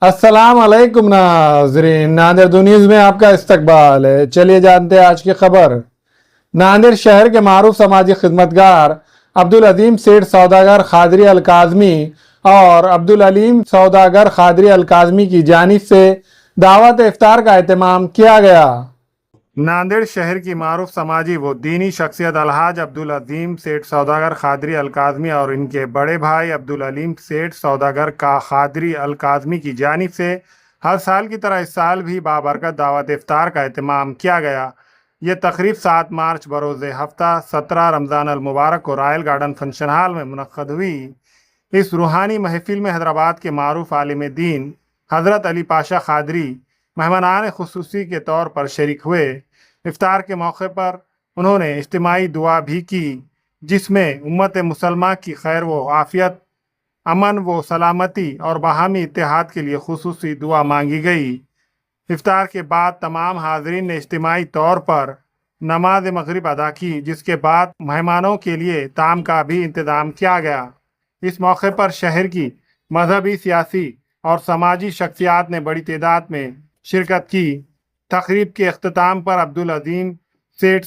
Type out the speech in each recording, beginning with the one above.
अस्सलाम वालेकुम नाज़रीन, नांदेड़ न्यूज़ में आपका इस्तकबाल है। चलिए जानते हैं आज की खबर। नांदेड़ शहर के मारूफ समाजी खिदमतगार अब्दुल अजीम सेठ सौदागर खादरी अल काज़मी और अब्दुल अलीम सौदागर खादरी अल काज़मी की जानिब से दावत इफ्तार का एहतमाम किया गया। नांदेड़ शहर की मारूफ समाजी व दीनी शख्सियत अलहाज अब्दुल अजीम सेठ सौदागर खादरी अल काज़मी और इनके बड़े भाई अब्दुल अलीम सेठ सौदागर का खादरी अल काज़मी की जानिब से हर साल की तरह इस साल भी बाबरकत दावत इफ्तार का एहतमाम किया गया। ये तकरीब 7 मार्च बरोज़ हफ्ता 17 रमज़ान अल मुबारक को रॉयल गार्डन फंक्शन हॉल में मुनक़्क़द हुई। इस रूहानी महफिल में हैदराबाद के मारूफ आलिम दीन हज़रत अली पाशा खादरी मेहमानान खुसूसी के तौर पर शरीक हुए। इफ्तार के मौके पर उन्होंने इज्तिमाई दुआ भी की, जिसमें उम्मत मुसलमान की खैर व आफियत, अमन व सलामती और बाहमी इत्तेहाद के लिए खुसूसी दुआ मांगी गई। इफ्तार के बाद तमाम हाज़रीन ने इज्तिमाई तौर पर नमाज मगरिब अदा की, जिसके बाद मेहमानों के लिए ताम का भी इंतज़ाम किया गया। इस मौके पर शहर की मजहबी, सियासी और समाजी शख्सियात ने बड़ी तादाद में शिरकत की। तकरीब के अख्ताम पर अब्दुल अलीम सेठ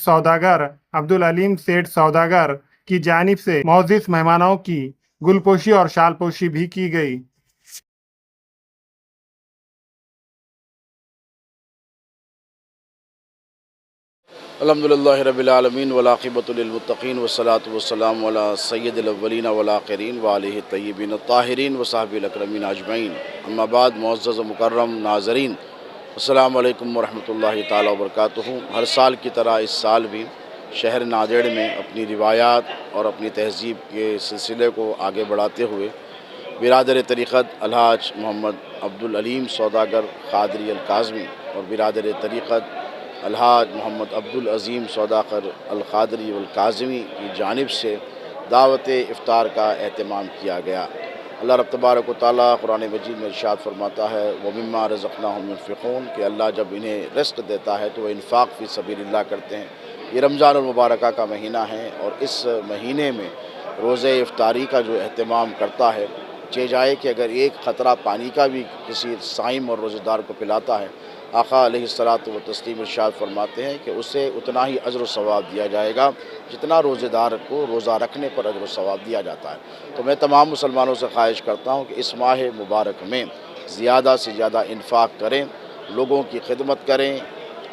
सौदागर की जानिब से मौजूद मेहमानों की गुलपोशी और शालपोशी भी की गई। अल्हम्दुलिल्लाहि रब्बिल आलमीन वल आक़िबतु लिल मुत्तक़ीन वस्सलातु वस्सलामु अला सय्यिदिल अव्वलीन वल आख़िरीन व आलिहि तय्यिबीन अत्ताहिरीन व सहबिल अकरमीन अजमईन। अम्मा बाद, मुअज़्ज़ज़ व मुकर्रम नाज़रीन, अस्सलामु अलैकुम व रहमतुल्लाहि तआला व बरकातुहू। हर साल की तरह इस साल भी शहर नांदेड़ में अपनी रिवायात और अपनी तहज़ीब के सिलसिले को आगे बढ़ाते हुए बिरादर तरीक़त अलहाज मोहम्मद अब्दुल अलीम सौदागर खादरी अल काज़मी और बिरादर तरीक़त अलहाज मोहम्मद अब्दुल अज़ीम सौदागर अल खादरी अल काज़मी की जानिब से दावत इफ्तार का एहतमाम किया गया। अल्लाह रब तबारक व तआला कुरान मजीद में इरशाद फरमाता है, व मिम्मा रज़क़नाहुम युनफ़िक़ून, कि अल्लाह जब इन्हें रिज़्क़ देता है तो वह इन्फ़ाक़ फ़ी सबीलिल्लाह करते हैं। ये रमज़ान मुबारक का महीना है और इस महीने में रोज़े इफ्तारी का जो एहतमाम करता है, चे जाए कि अगर एक ख़तरा पानी का भी किसी साइम और रोज़ेदार को पिलाता है, आक़ा अलैहिस्सलातु व तस्लीम इरशाद फरमाते हैं कि उसे उतना ही अज्र व सवाब दिया जाएगा जितना रोज़ेदार को रोज़ा रखने पर अज्र व सवाब दिया जाता है। तो मैं तमाम मुसलमानों से ख्वाहिश करता हूँ कि इस माह मुबारक में ज़्यादा से ज़्यादा इन्फ़ाक़ करें, लोगों की खिदमत करें,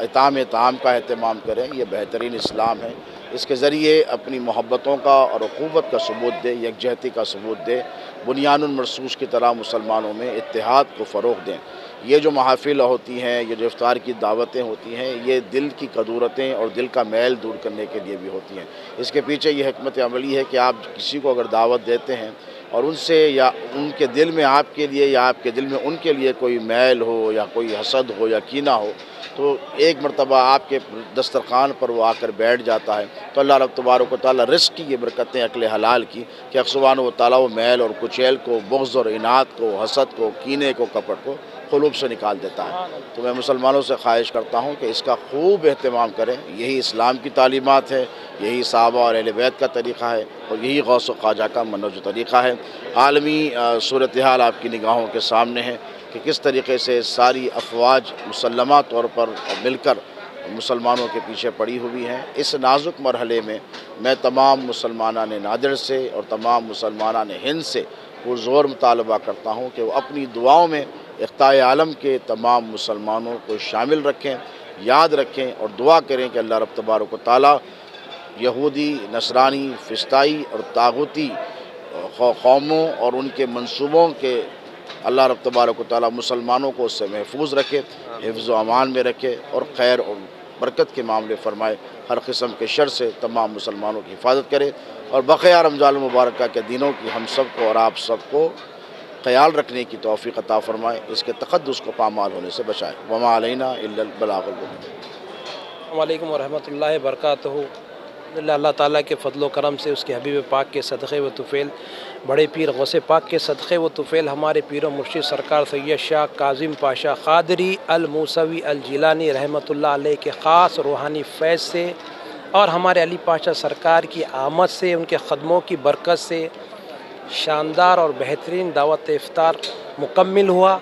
ताम का अहतमाम करें। यह बेहतरीन इस्लाम है। इसके ज़रिए अपनी मोहब्बतों का और अख़ूवत का सबूत दे, यकजहती का सबूत दे, बुनियानुन मरसूस की तरह मुसलमानों में इत्तेहाद को फ़रोग़ दें। ये जो महफ़िल होती हैं, ये जो इफ्तार की दावतें होती हैं, ये दिल की कदूरतें और दिल का मैल दूर करने के लिए भी होती हैं। इसके पीछे ये हिकमत अमली है कि आप किसी को अगर दावत देते हैं और उनसे या उनके दिल में आपके लिए या आपके दिल में उनके लिए कोई मैल हो या कोई हसद हो या कीना हो, तो एक मरतबा आपके दस्तरखान पर वो आकर बैठ जाता है, तो अल्लाह रब तबारक व तआला रिज़्क़ की ये बरकतें अक्ल हलाल की कि सुब्हानहू व तआला वो मैल और कुचैल को, बुग़्ज़ और इनाद को, हसद को, कीने को, कपट को क़ुलूब से निकाल देता है। तो मैं मुसलमानों से ख्वाहिश करता हूँ कि इसका खूब एहतमाम करें। यही इस्लाम की तालीमात है, यही सहाबा और अहले बैत का तरीक़ा है और यही गौस व ख्वाजा का मनहज तरीक़ा है। आलमी सूरत हाल आपकी निगाहों के सामने है कि किस तरीक़े से सारी अफवाज मुसल्लमा तौर पर मिलकर मुसलमानों के पीछे पड़ी हुई हैं। इस नाजुक मरहले में मैं तमाम मुसलमानान नादिर से और तमाम मुसलमानान हिंद से पुरज़ोर मुतालबा करता हूँ कि वो अपनी दुआओं में इख्ताए आलम के तमाम मुसलमानों को शामिल रखें, याद रखें और दुआ करें कि अल्लाह रब तबारक व तआला यहूदी, नसरानी, फ़िस्ताई और तागूती कौमों और उनके मंसूबों के अल्लाह रब तबारक व तआला मुसलमानों को उससे महफूज रखे, हिफ्ज़ व अमान में रखे और खैर और बरकत के मामले फरमाए। हर किस्म के शर से तमाम मुसलमानों की हिफाजत करे और बक़िया रमज़ान मुबारक के दिनों की हम सब को और आप सबको ख़याल रखने की तौफ़ीक़ अता फ़रमाए, इसके तक़द्दुस को पामाल होने से बचाए। वमा अलैना इल्लल बलाग़ुल मुबीन। अस्सलामु अलैकुम व रहमतुल्लाहि व बरकातुहू। अल्लाह ताला के फ़ज़ल व करम से, उसके हबीब पाक के सदक़े व तुफ़ैल, बड़े पीर गौसे पाक के सदक़े व तुफ़ैल, हमारे पीर व मुर्शिद सरकार सैयद शाह काज़िम पाशा खादरी अल मूसवी अल जिलानी रहमतुल्लाह अलैह के ख़ास रूहानी फैज़ से और हमारे अली पाशा सरकार की आमद से, उनके ख़दमों की बरकत से शानदार और बेहतरीन दावत इफ्तार मुकम्मिल हुआ।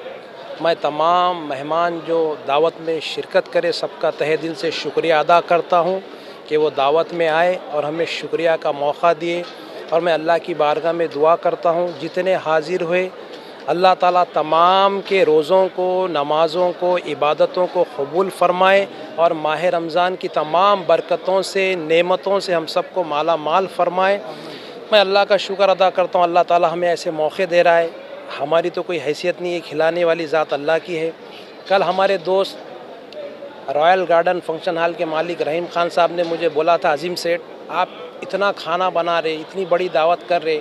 میں تمام مہمان جو دعوت میں شرکت کرے سب کا تہہ دل سے شکریہ ادا کرتا ہوں کہ وہ دعوت میں آئے اور ہمیں شکریہ کا موقع دیے، اور میں اللہ کی بارگاہ میں دعا کرتا ہوں جتنے حاضر ہوئے اللہ تعالیٰ تمام کے روزوں کو، نمازوں کو، عبادتوں کو قبول فرمائے اور ماہ رمضان کی تمام برکتوں سے، نعمتوں سے ہم سب کو مالا مال فرمائے۔ میں اللہ کا شکر ادا کرتا ہوں، اللہ تعالیٰ ہمیں ایسے موقع دے رہا ہے، ہماری تو کوئی حیثیت نہیں ہے، کھلانے والی ذات اللہ کی ہے۔ کل ہمارے دوست رائل گارڈن فنکشن ہال کے مالک رحیم خان صاحب نے مجھے بولا تھا، عظیم سیٹھ آپ اتنا کھانا بنا رہے، اتنی بڑی دعوت کر رہے،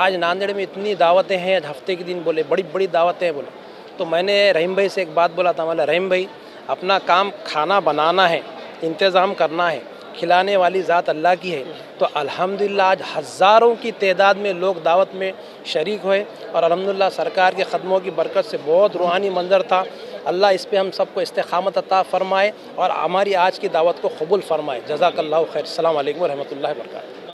آج ناندیڑ میں اتنی دعوتیں ہیں، ہفتے کے دن بولے بڑی بڑی دعوتیں ہیں بولے۔ تو میں نے رحیم بھائی سے ایک بات بولا تھا، میں رحیم بھائی اپنا کام کھانا بنانا ہے، انتظام کرنا ہے، کھلانے والی ذات اللہ کی ہے۔ تو الحمدللہ آج ہزاروں کی تعداد میں لوگ دعوت میں شریک ہوئے اور الحمدللہ سرکار کے قدموں کی برکت سے بہت روحانی منظر تھا۔ اللہ اس پہ ہم سب کو استقامت عطا فرمائے اور ہماری آج کی دعوت کو قبول فرمائے۔ جزاک اللہ خیر۔ السلام علیکم ورحمۃ اللہ وبرکاتہ۔